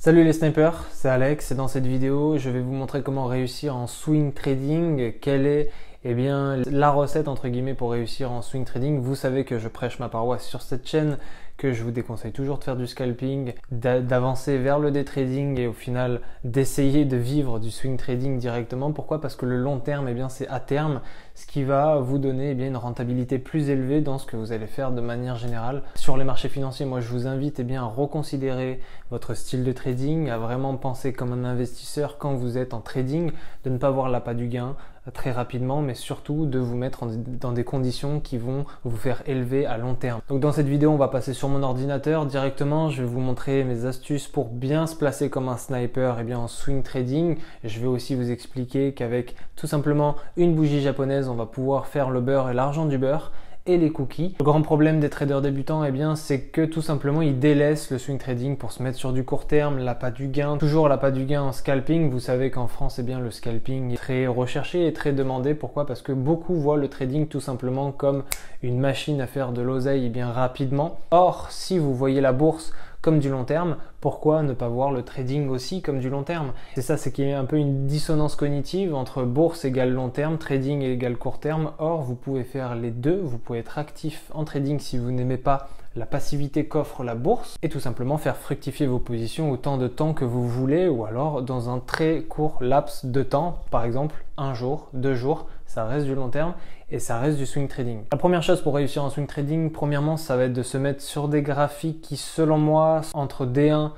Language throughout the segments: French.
Salut les snipers, c'est Alex et dans cette vidéo je vais vous montrer comment réussir en swing trading, quelle est la recette entre guillemets pour réussir en swing trading. Vous savez que je prêche ma paroisse sur cette chaîne, que je vous déconseille toujours de faire du scalping, d'avancer vers le day trading et au final d'essayer de vivre du swing trading directement. Pourquoi? Parce que le long terme, c'est à terme ce qui va vous donner une rentabilité plus élevée dans ce que vous allez faire de manière générale. Sur les marchés financiers, moi je vous invite à reconsidérer votre style de trading, à vraiment penser comme un investisseur quand vous êtes en trading, de ne pas voir l'appât du gain très rapidement, mais surtout de vous mettre dans des conditions qui vont vous faire élever à long terme. Donc dans cette vidéo, on va passer sur mon ordinateur directement. Je vais vous montrer mes astuces pour bien se placer comme un sniper en swing trading. Et je vais aussi vous expliquer qu'avec tout simplement une bougie japonaise, on va pouvoir faire le beurre et l'argent du beurre et les cookies. Le grand problème des traders débutants, c'est que tout simplement ils délaissent le swing trading pour se mettre sur du court terme, l'appât du gain. Toujours l'appât du gain en scalping. Vous savez qu'en France, le scalping est très recherché et très demandé. Pourquoi? Parce que beaucoup voient le trading tout simplement comme une machine à faire de l'oseille rapidement. Or, si vous voyez la bourse comme du long terme, pourquoi ne pas voir le trading aussi comme du long terme? C'est ça, c'est qu'il y a un peu une dissonance cognitive entre bourse égale long terme, trading égale court terme. Or, vous pouvez faire les deux, vous pouvez être actif en trading si vous n'aimez pas la passivité qu'offre la bourse et tout simplement faire fructifier vos positions autant de temps que vous voulez ou alors dans un très court laps de temps, par exemple un jour, 2 jours, ça reste du long terme et ça reste du swing trading. La première chose pour réussir en swing trading, premièrement, ça va être de se mettre sur des graphiques qui, selon moi, entre D1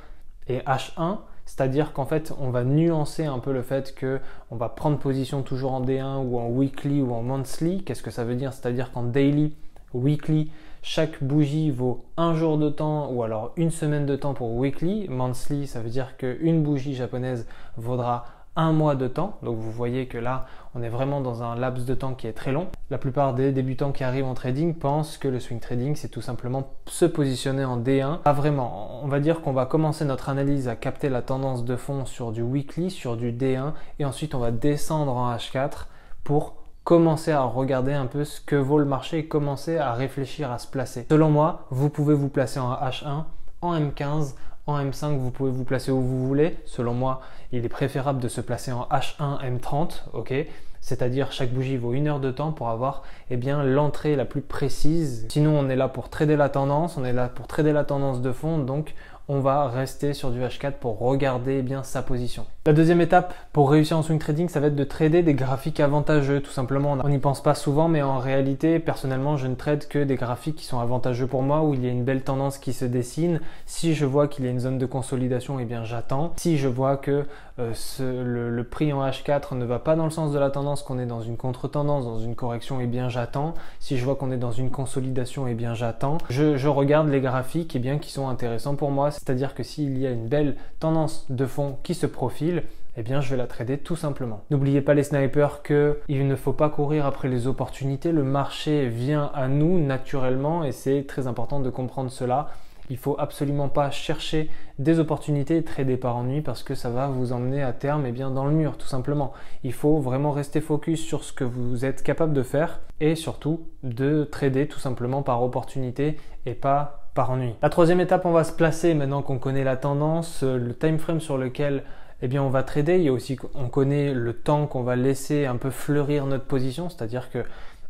et H1, c'est-à-dire qu'en fait, on va nuancer un peu le fait que on va prendre position toujours en D1 ou en weekly ou en monthly. Qu'est-ce que ça veut dire? C'est-à-dire qu'en daily, weekly, chaque bougie vaut un jour de temps ou alors une semaine de temps pour weekly. Monthly, ça veut dire qu'une bougie japonaise vaudra un mois de temps. Donc vous voyez que là, on est vraiment dans un laps de temps qui est très long. La plupart des débutants qui arrivent en trading pensent que le swing trading, c'est tout simplement se positionner en D1. Pas vraiment. On va dire qu'on va commencer notre analyse à capter la tendance de fond sur du weekly, sur du D1 et ensuite on va descendre en H4 pour commencer à regarder un peu ce que vaut le marché et commencer à réfléchir à se placer. Selon moi, vous pouvez vous placer en H1, en M15, en M5, vous pouvez vous placer où vous voulez. Selon moi, il est préférable de se placer en H1, M30, ok? C'est-à-dire chaque bougie vaut 1 heure de temps pour avoir l'entrée la plus précise. Sinon, on est là pour trader la tendance, on est là pour trader la tendance de fond, donc on va rester sur du H4 pour regarder sa position. La deuxième étape pour réussir en swing trading, ça va être de trader des graphiques avantageux. Tout simplement, on n'y pense pas souvent, mais en réalité, personnellement, je ne trade que des graphiques qui sont avantageux pour moi, où il y a une belle tendance qui se dessine. Si je vois qu'il y a une zone de consolidation, j'attends. Si je vois que le prix en H4 ne va pas dans le sens de la tendance, qu'on est dans une contre-tendance, dans une correction, j'attends. Si je vois qu'on est dans une consolidation, j'attends. Je regarde les graphiques qui sont intéressants pour moi. C'est-à-dire que s'il y a une belle tendance de fond qui se profile, je vais la trader tout simplement. N'oubliez pas les snipers qu'il ne faut pas courir après les opportunités. Le marché vient à nous naturellement et c'est très important de comprendre cela. Il ne faut absolument pas chercher des opportunités et trader par ennui parce que ça va vous emmener à terme dans le mur tout simplement. Il faut vraiment rester focus sur ce que vous êtes capable de faire et surtout de trader tout simplement par opportunité et pas par ennui. La troisième étape, on va se placer maintenant qu'on connaît la tendance, le time frame sur lequel on va trader. Il y a aussi on connaît le temps qu'on va laisser un peu fleurir notre position, c'est-à-dire que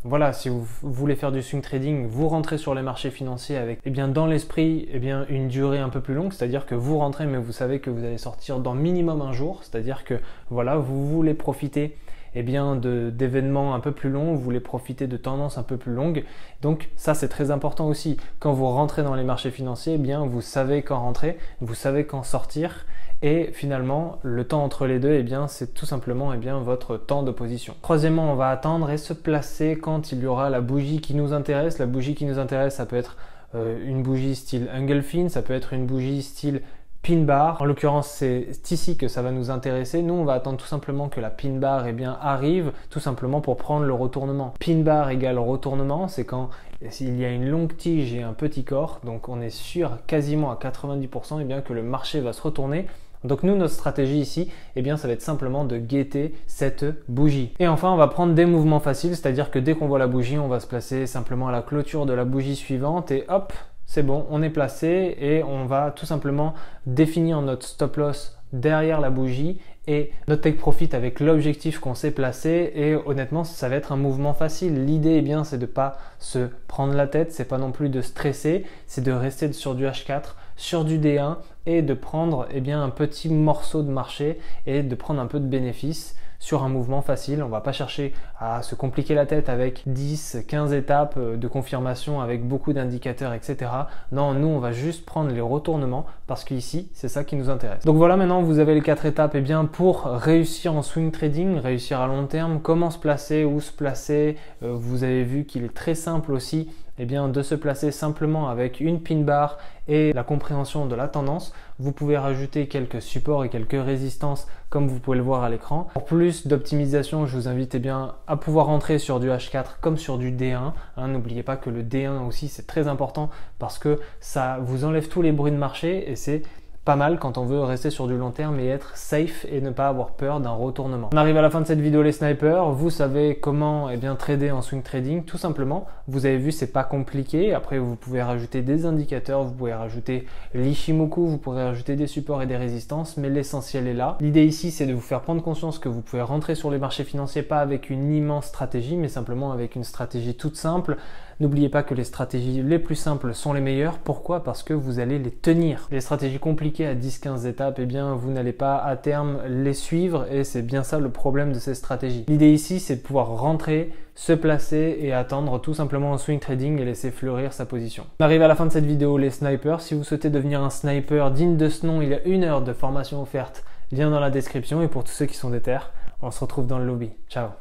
voilà, si vous voulez faire du swing trading, vous rentrez sur les marchés financiers avec dans l'esprit une durée un peu plus longue, c'est-à-dire que vous rentrez mais vous savez que vous allez sortir dans minimum un jour, c'est-à-dire que voilà, vous voulez profiter d'événements un peu plus longs, vous voulez profiter de tendances un peu plus longues. Donc ça, c'est très important aussi. Quand vous rentrez dans les marchés financiers, vous savez quand rentrer, vous savez quand sortir. Et finalement, le temps entre les deux, c'est tout simplement votre temps de position. Troisièmement, on va attendre et se placer quand il y aura la bougie qui nous intéresse. La bougie qui nous intéresse, ça peut être une bougie style Engulfing, ça peut être une bougie style pin bar. En l'occurrence, c'est ici que ça va nous intéresser. Nous, on va attendre tout simplement que la pin bar arrive, tout simplement pour prendre le retournement. Pin bar égale retournement, c'est quand il y a une longue tige et un petit corps. Donc, on est sûr quasiment à 90% que le marché va se retourner. Donc nous, notre stratégie ici, ça va être simplement de guetter cette bougie. Et enfin, on va prendre des mouvements faciles, c'est-à-dire que dès qu'on voit la bougie, on va se placer simplement à la clôture de la bougie suivante et hop, c'est bon, on est placé et on va tout simplement définir notre stop loss derrière la bougie et notre take profit avec l'objectif qu'on s'est placé. Et honnêtement, ça va être un mouvement facile. L'idée, eh bien, c'est de pas se prendre la tête, c'est pas non plus de stresser, c'est de rester sur du H4, sur du D1 et de prendre eh bien, un petit morceau de marché et de prendre un peu de bénéfice sur un mouvement facile. On va pas chercher à se compliquer la tête avec 10, 15 étapes de confirmation avec beaucoup d'indicateurs, etc. Non, nous, on va juste prendre les retournements parce qu'ici, c'est ça qui nous intéresse. Donc voilà, maintenant, vous avez les 4 étapes eh bien, pour réussir en swing trading, réussir à long terme, comment se placer, où se placer. Vous avez vu qu'il est très simple aussi eh bien, de se placer simplement avec une pin bar et la compréhension de la tendance. Vous pouvez rajouter quelques supports et quelques résistances comme vous pouvez le voir à l'écran. Pour plus d'optimisation, je vous invite eh bien, à pouvoir rentrer sur du H4 comme sur du D1. N'oubliez pas que le D1 aussi c'est très important parce que ça vous enlève tous les bruits de marché et c'est pas mal quand on veut rester sur du long terme et être safe et ne pas avoir peur d'un retournement. On arrive à la fin de cette vidéo les snipers. Vous savez comment eh bien, trader en swing trading tout simplement. Vous avez vu, c'est pas compliqué. Après, vous pouvez rajouter des indicateurs, vous pouvez rajouter l'Ishimoku, vous pourrez rajouter des supports et des résistances, mais l'essentiel est là. L'idée ici, c'est de vous faire prendre conscience que vous pouvez rentrer sur les marchés financiers pas avec une immense stratégie, mais simplement avec une stratégie toute simple. N'oubliez pas que les stratégies les plus simples sont les meilleures. Pourquoi? Parce que vous allez les tenir. Les stratégies compliquées à 10-15 étapes, eh bien, vous n'allez pas à terme les suivre et c'est bien ça le problème de ces stratégies. L'idée ici, c'est de pouvoir rentrer, se placer et attendre tout simplement en swing trading et laisser fleurir sa position. On arrive à la fin de cette vidéo les snipers. Si vous souhaitez devenir un sniper digne de ce nom, il y a 1 heure de formation offerte. Lien dans la description et pour tous ceux qui sont déter, on se retrouve dans le lobby. Ciao.